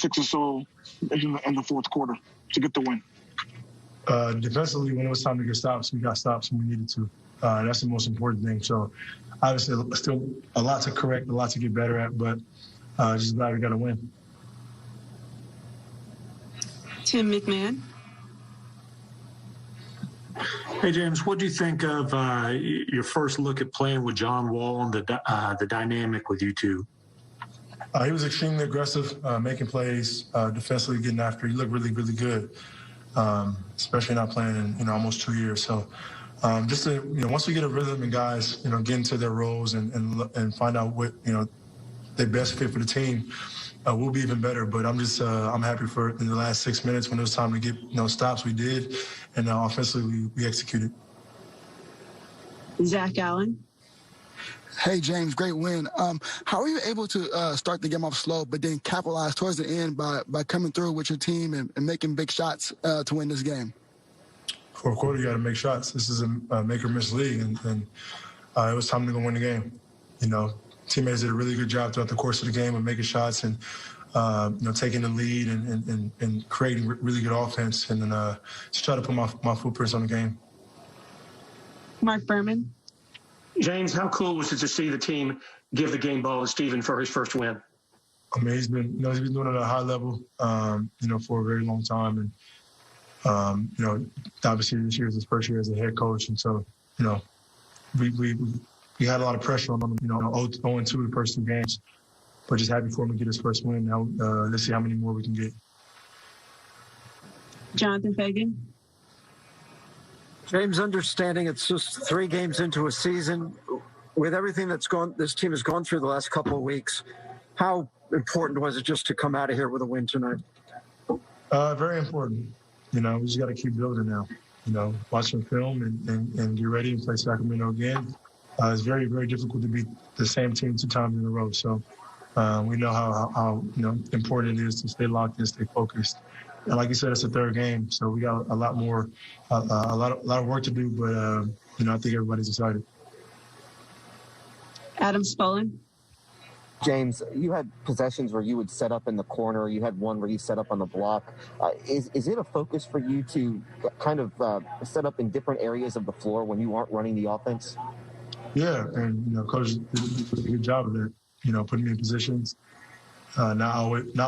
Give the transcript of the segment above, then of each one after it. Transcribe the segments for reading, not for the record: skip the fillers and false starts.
6 or so in the fourth quarter to get the win. Defensively, when it was time to get stops, we got stops when we needed to. That's the most important thing. So, obviously, still a lot to correct, a lot to get better at, but just glad we got a win. Tim McMahon. Hey, James, what do you think of your first look at playing with John Wall and the dynamic with you two? He was extremely aggressive, making plays, defensively getting after. He looked really, really good, especially not playing in almost 2 years. So just to, once we get a rhythm and guys, get into their roles and find out what, they best fit for the team, we'll be even better. But I'm happy for in the last 6 minutes when it was time to get, stops, we did. And offensively, we executed. Zach Allen. Hey, James, great win. How were you able to start the game off slow, but then capitalize towards the end by coming through with your team and making big shots to win this game? Fourth quarter, you got to make shots. This is a make-or-miss league, and it was time to go win the game. Teammates did a really good job throughout the course of the game of making shots and taking the lead and creating really good offense, and then just try to put my footprints on the game. Mark Berman. James, how cool was it to see the team give the game ball to Steven for his first win? I mean, he's been doing it at a high level, for a very long time, and obviously this year is his first year as a head coach, and so we had a lot of pressure on him, 0-2 the first 2 games, but just happy for him to get his first win. Now let's see how many more we can get. Jonathan Fagan. James, understanding it's just 3 games into a season, with everything this team has gone through the last couple of weeks, how important was it just to come out of here with a win tonight? Very important. We just got to keep building now. Watch some film and get ready and play Sacramento again. It's very, very difficult to beat the same team 2 times in a row. So we know how important it is to stay locked in, stay focused. And like you said, it's the 3rd game, so we got a lot more, a lot of work to do. But I think everybody's excited. Adam Spollen. James, you had possessions where you would set up in the corner. You had one where you set up on the block. Is it a focus for you to kind of set up in different areas of the floor when you aren't running the offense? Yeah, and coach did a good job of that. Putting me in positions. Not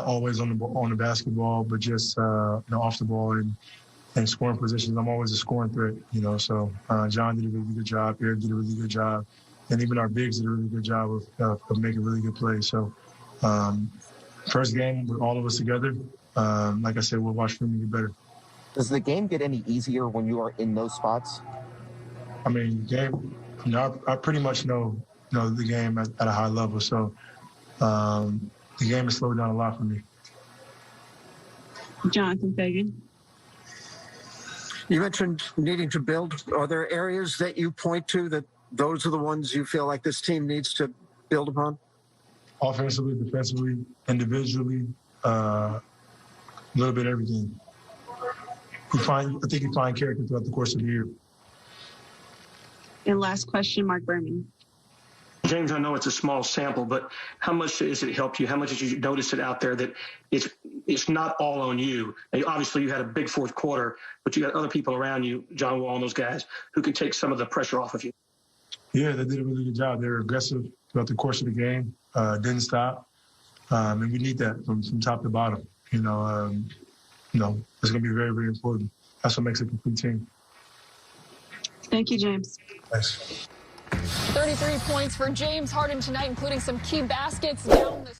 always on the basketball, but just off the ball and scoring positions. I'm always a scoring threat, So John did a really good job. Eric did a really good job, and even our bigs did a really good job of making really good plays. So first game with all of us together. Like I said, we'll watch film and get better. Does the game get any easier when you are in those spots? I mean, game. I pretty much know the game at a high level. So. The game has slowed down a lot for me. Jonathan Fagan. You mentioned needing to build. Are there areas that you point to that those are the ones you feel like this team needs to build upon? Offensively, defensively, individually, a little bit of everything. I think you find character throughout the course of the year. And last question, Mark Berman. James, I know it's a small sample, but how much has it helped you? How much did you notice it out there that it's not all on you? And obviously, you had a big fourth quarter, but you got other people around you, John Wall and those guys, who can take some of the pressure off of you. Yeah, they did a really good job. They were aggressive throughout the course of the game, didn't stop, and we need that from top to bottom. It's going to be very, very important. That's what makes a complete team. Thank you, James. Thanks. 33 points for James Harden tonight, including some key baskets down the